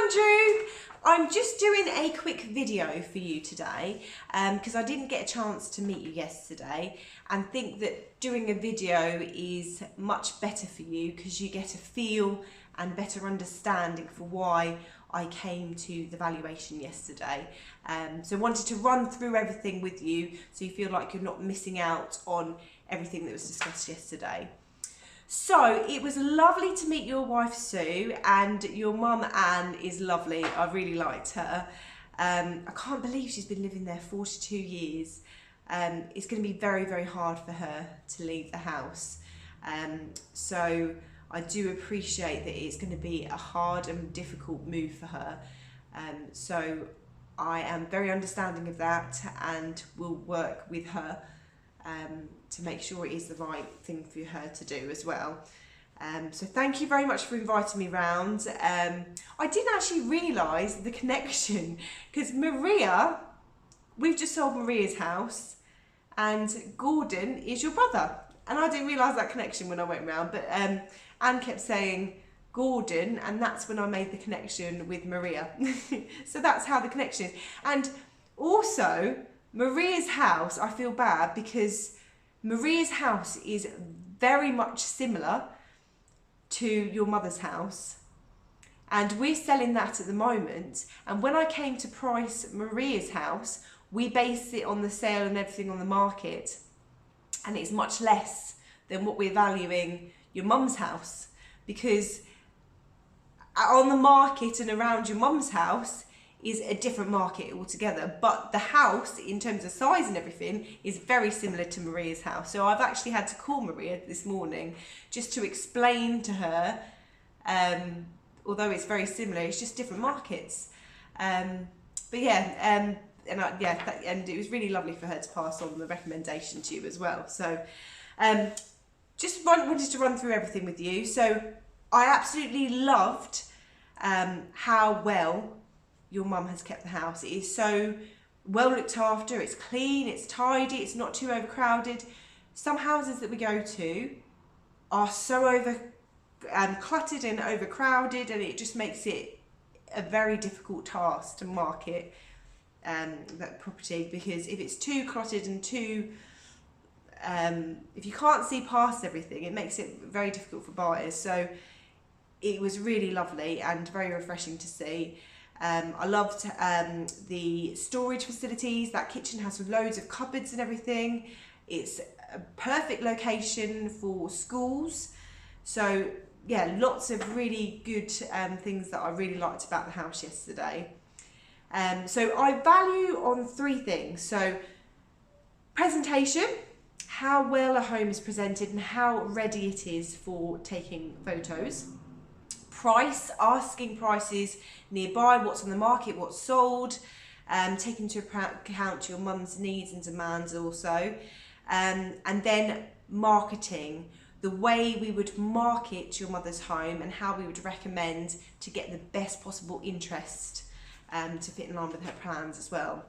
Andrew! I'm just doing a quick video for you today because I didn't get a chance to meet you yesterday, and think that doing a video is much better for you because you get a feel and better understanding for why I came to the valuation yesterday. So I wanted to run through everything with you so you feel like you're not missing out on everything that was discussed yesterday. So it was lovely to meet your wife Sue, and your mum Anne is lovely. I really liked her. I can't believe she's been living there 42 years. It's going to be very, very hard for her to leave the house. So I do appreciate that it's going to be a hard and difficult move for her. So I am very understanding of that and will work with her to make sure it is the right thing for her to do as well. So thank you very much for inviting me round. I didn't actually realise the connection because Maria, we've just sold Maria's house, and Gordon is your brother. And I didn't realise that connection when I went round, but Anne kept saying Gordon, and that's when I made the connection with Maria. So that's how the connection is. And also, Maria's house, I feel bad because Maria's house is very much similar to your mother's house, and we're selling that at the moment. And when I came to price Maria's house, we based it on the sale and everything on the market, and it's much less than what we're valuing your mum's house, because on the market and around your mum's house is a different market altogether, but the house in terms of size and everything is very similar to Maria's house. So I've actually had to call Maria this morning just to explain to her, although it's very similar, it's just different markets. But yeah, and it was really lovely for her to pass on the recommendation to you as well. So just wanted to run through everything with you. So I absolutely loved how well your mum has kept the house. It is so well looked after, it's clean, it's tidy, it's not too overcrowded. Some houses that we go to are so cluttered and overcrowded, and it just makes it a very difficult task to market that property, because if it's too cluttered and too if you can't see past everything, it makes it very difficult for buyers. So it was really lovely and very refreshing to see. I loved the storage facilities. That kitchen has loads of cupboards and everything. It's a perfect location for schools. So yeah, lots of really good things that I really liked about the house yesterday. So I value on three things. So presentation, how well a home is presented and how ready it is for taking photos. Price, asking prices nearby, what's on the market, what's sold, taking into account your mum's needs and demands also. And then marketing, the way we would market your mother's home and how we would recommend to get the best possible interest to fit in line with her plans as well.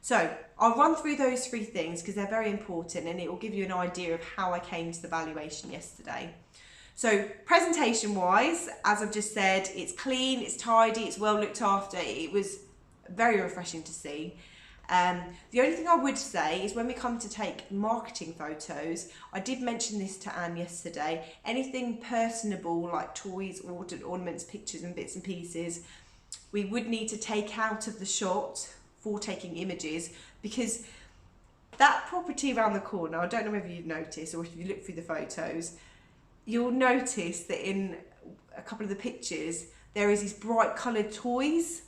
So I'll run through those three things because they're very important, and it will give you an idea of how I came to the valuation yesterday. So presentation wise, as I've just said, it's clean, it's tidy, it's well looked after. It was very refreshing to see. The only thing I would say is when we come to take marketing photos, I did mention this to Anne yesterday, anything personable like toys, ornaments, pictures and bits and pieces, we would need to take out of the shot for taking images, because that property around the corner, I don't know whether you've noticed or if you look through the photos, you'll notice that in a couple of the pictures there is these bright coloured toys,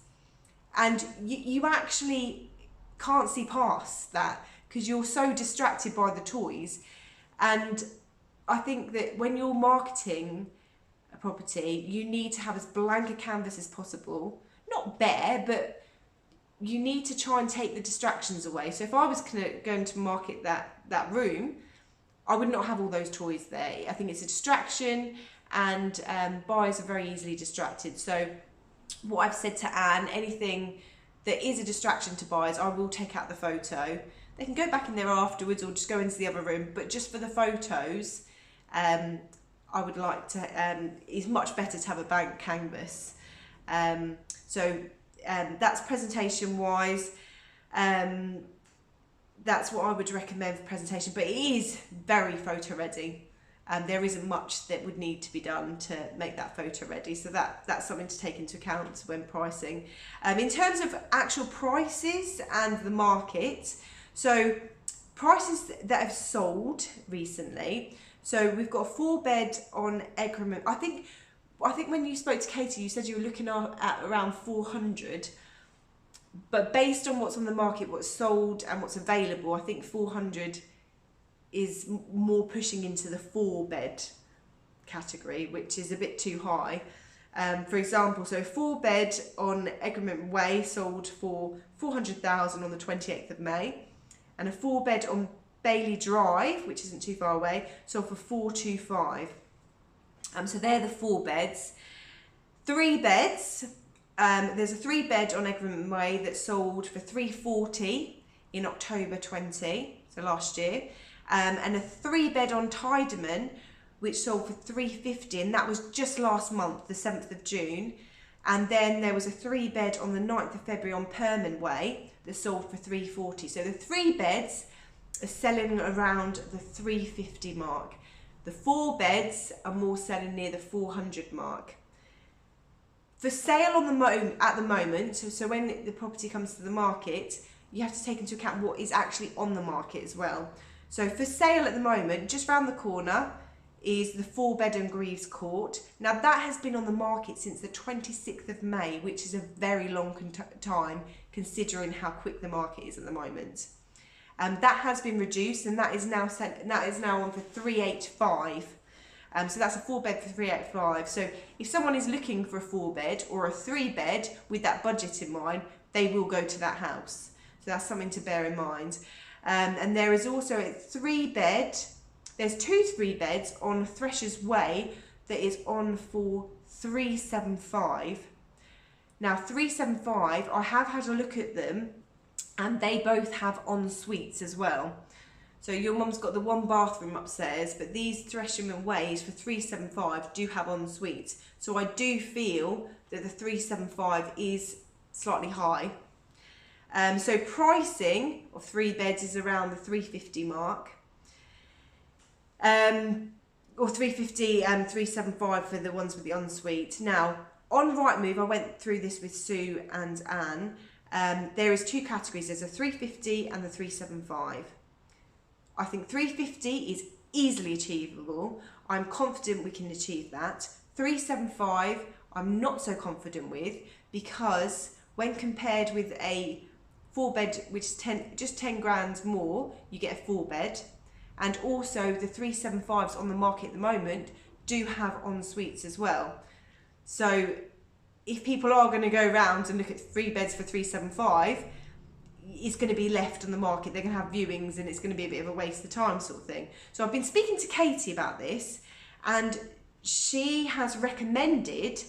and you actually can't see past that because you're so distracted by the toys. And I think that when you're marketing a property, you need to have as blank a canvas as possible, not bare, but you need to try and take the distractions away. So if I was going to market that room, I would not have all those toys there. I think it's a distraction, and buyers are very easily distracted. So what I've said to Anne, anything that is a distraction to buyers, I will take out the photo. They can go back in there afterwards or just go into the other room, but just for the photos, I would like to, it's much better to have a blank canvas. That's presentation wise. That's what I would recommend for presentation, but it is very photo ready. There isn't much that would need to be done to make that photo ready, so that's something to take into account when pricing. In terms of actual prices and the market, so prices that have sold recently, so we've got a 4-bed on Egremont. I think when you spoke to Katie, you said you were looking at around 400, but based on what's on the market, what's sold and what's available, I think 400 is more pushing into the 4-bed category, which is a bit too high. For example, so a 4-bed on Egremont Way sold for 400,000 on the 28th of May, and a 4-bed on Bailey Drive, which isn't too far away, sold for 425. So they're the 4 beds. 3 beds, there's a 3-bed on Egremont Way that sold for 340 in October 20, so last year. And a 3-bed on Tiedemann, which sold for 350, and that was just last month, the 7th of June. And then there was a 3-bed on the 9th of February on Perman Way that sold for 340. So the 3 beds are selling around the 350 mark. The 4 beds are more selling near the 400 mark. For sale at the moment, so when the property comes to the market, you have to take into account what is actually on the market as well. So for sale at the moment, just round the corner is the 4-bed on Grieves Court. Now that has been on the market since the 26th of May, which is a very long time considering how quick the market is at the moment. That has been reduced, and that is now on for 385. So that's a 4-bed for 385. So if someone is looking for a 4-bed or a 3-bed with that budget in mind, they will go to that house. So that's something to bear in mind. And there is also a 3-bed. There's 2 3-beds on Thresher's Way that is on for 375. Now 375, I have had a look at them, and they both have en suites as well. So your mum's got the 1 bathroom upstairs, but these Thresher Ways for 375 do have en suites. So I do feel that the 375 is slightly high. So pricing of 3 beds is around the 350 mark. Or 350 and 375 for the ones with the ensuite. Now, on Rightmove, I went through this with Sue and Anne. There is 2 categories. There's a 350 and the 375. I think 350 is easily achievable. I'm confident we can achieve that. 375, I'm not so confident with, because when compared with a 4-bed, which is just 10 grand more, you get a 4-bed. And also the 375s on the market at the moment do have en suites as well. So if people are going to go around and look at 3 beds for 375, it's going to be left on the market. They're going to have viewings, and it's going to be a bit of a waste of time sort of thing. So I've been speaking to Katie about this, and she has recommended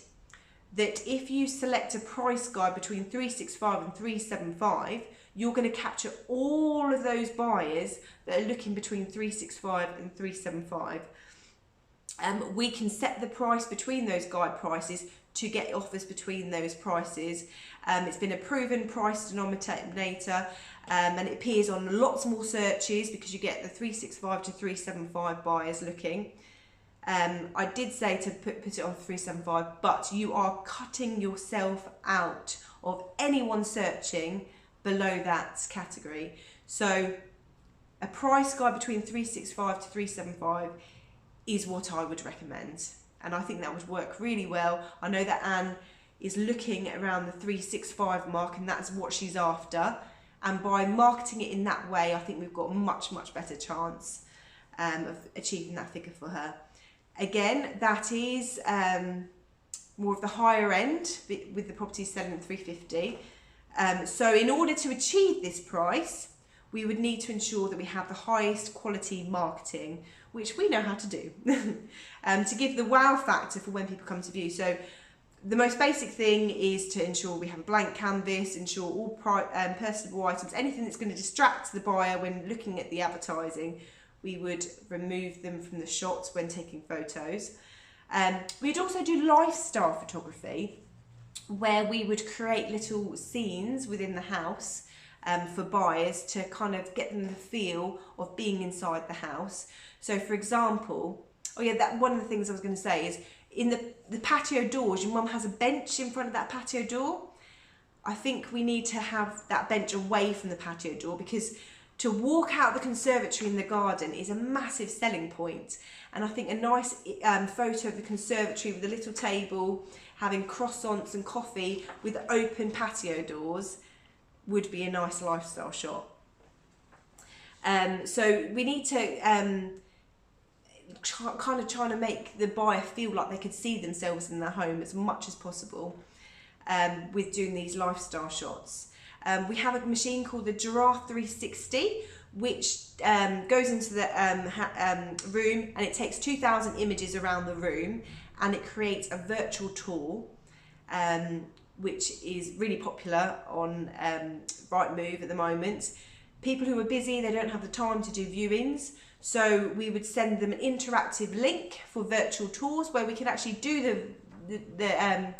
that if you select a price guide between 365 and 375, you're going to capture all of those buyers that are looking between 365 and 375. We can set the price between those guide prices to get offers between those prices. It's been a proven price denominator, and it appears on lots more searches because you get the 365 to 375 buyers looking. I did say to put it on 375, but you are cutting yourself out of anyone searching below that category. So a price guide between 365 to 375 is what I would recommend, and I think that would work really well. I know that Anne is looking around the 365 mark, and that's what she's after, and by marketing it in that way, I think we've got a much better chance of achieving that figure for her. Again, that is more of the higher end with the properties selling at 350. So in order to achieve this price, we would need to ensure that we have the highest quality marketing, which we know how to do, to give the wow factor for when people come to view. So the most basic thing is to ensure we have a blank canvas, ensure all personable items, anything that's going to distract the buyer when looking at the advertising, we would remove them from the shots when taking photos. We'd also do lifestyle photography, where we would create little scenes within the house for buyers to kind of get them the feel of being inside the house. So for example, that one of the things I was going to say is in the patio doors, your mum has a bench in front of that patio door. I think we need to have that bench away from the patio door, because to walk out the conservatory in the garden is a massive selling point. And I think a nice photo of the conservatory with a little table, having croissants and coffee with open patio doors would be a nice lifestyle shot. So we need to trying to make the buyer feel like they could see themselves in their home as much as possible with doing these lifestyle shots. We have a machine called the Giraffe 360, which goes into the room, and it takes 2,000 images around the room, and it creates a virtual tour, which is really popular on Rightmove at the moment. People who are busy, they don't have the time to do viewings, so we would send them an interactive link for virtual tours where we can actually do the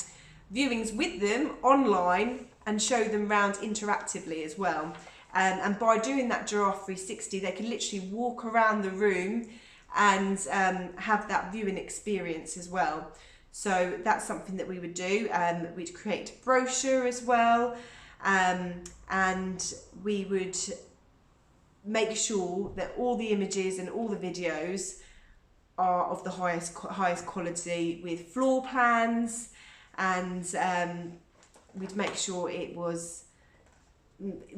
viewings with them online and show them around interactively as well. And by doing that Giraffe 360, they can literally walk around the room and have that viewing experience as well. So that's something that we would do. We'd create a brochure as well, and we would make sure that all the images and all the videos are of the highest quality, with floor plans, and we'd make sure it was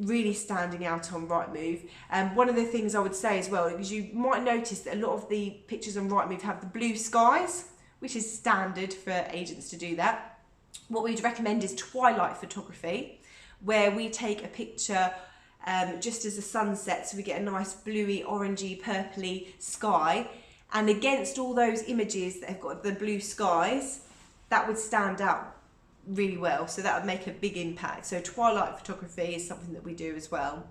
really standing out on Rightmove. One of the things I would say as well is you might notice that a lot of the pictures on Rightmove have the blue skies, which is standard for agents to do that. What we'd recommend is twilight photography, where we take a picture just as the sun sets, so we get a nice bluey, orangey, purpley sky, and against all those images that have got the blue skies, that would stand out really well, so that would make a big impact. So twilight photography is something that we do as well.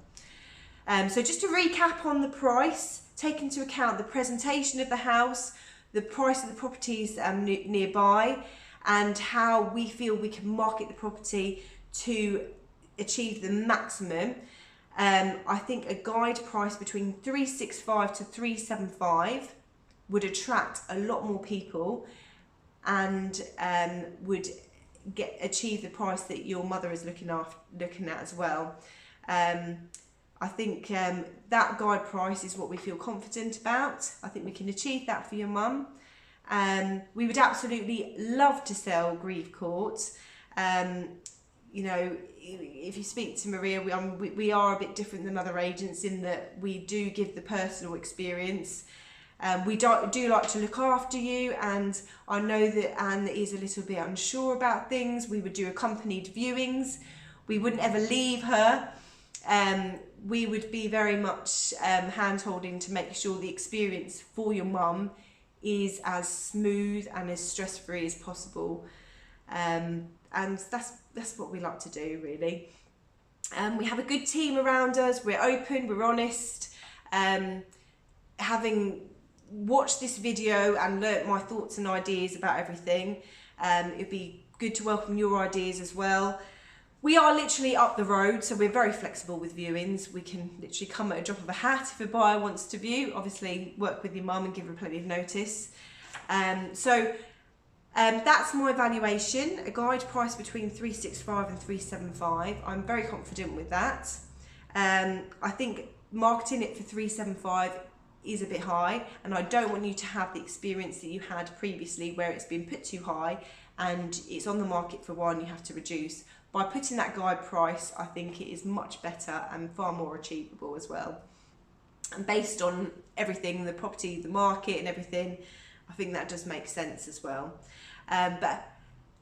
So just to recap on the price, take into account the presentation of the house, the price of the properties nearby, and how we feel we can market the property to achieve the maximum. I think a guide price between 365 to 375 would attract a lot more people, and would achieve the price that your mother is looking at as well. I think that guide price is what we feel confident about. I think we can achieve that for your mum. We would absolutely love to sell Grieves Court. You know, if you speak to Maria, we are a bit different than other agents in that we do give the personal experience. We do like to look after you, and I know that Anne is a little bit unsure about things. We would do accompanied viewings. We wouldn't ever leave her. We would be very much hand-holding to make sure the experience for your mum is as smooth and as stress-free as possible. And that's what we like to do, really. We have a good team around us. We're open, we're honest. Having watched this video and learnt my thoughts and ideas about everything, it'd be good to welcome your ideas as well. We are literally up the road, so we're very flexible with viewings. We can literally come at a drop of a hat if a buyer wants to view. Obviously work with your mum and give her plenty of notice. That's my valuation, a guide price between 365 and 375. I'm very confident with that. I think marketing it for 375 is a bit high, and I don't want you to have the experience that you had previously where it's been put too high and it's on the market for a while and you have to reduce. By putting that guide price, I think it is much better and far more achievable as well. And based on everything, the property, the market and everything, I think that does make sense as well. But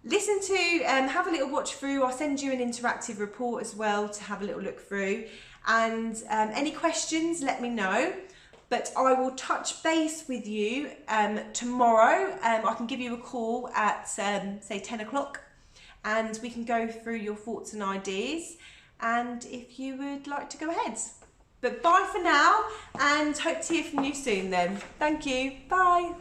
listen to, have a little watch through. I'll send you an interactive report as well to have a little look through. And any questions, let me know. But I will touch base with you tomorrow. I can give you a call at say 10 o'clock, and we can go through your thoughts and ideas, and if you would like to go ahead. But bye for now, and hope to hear from you soon then. Thank you. Bye.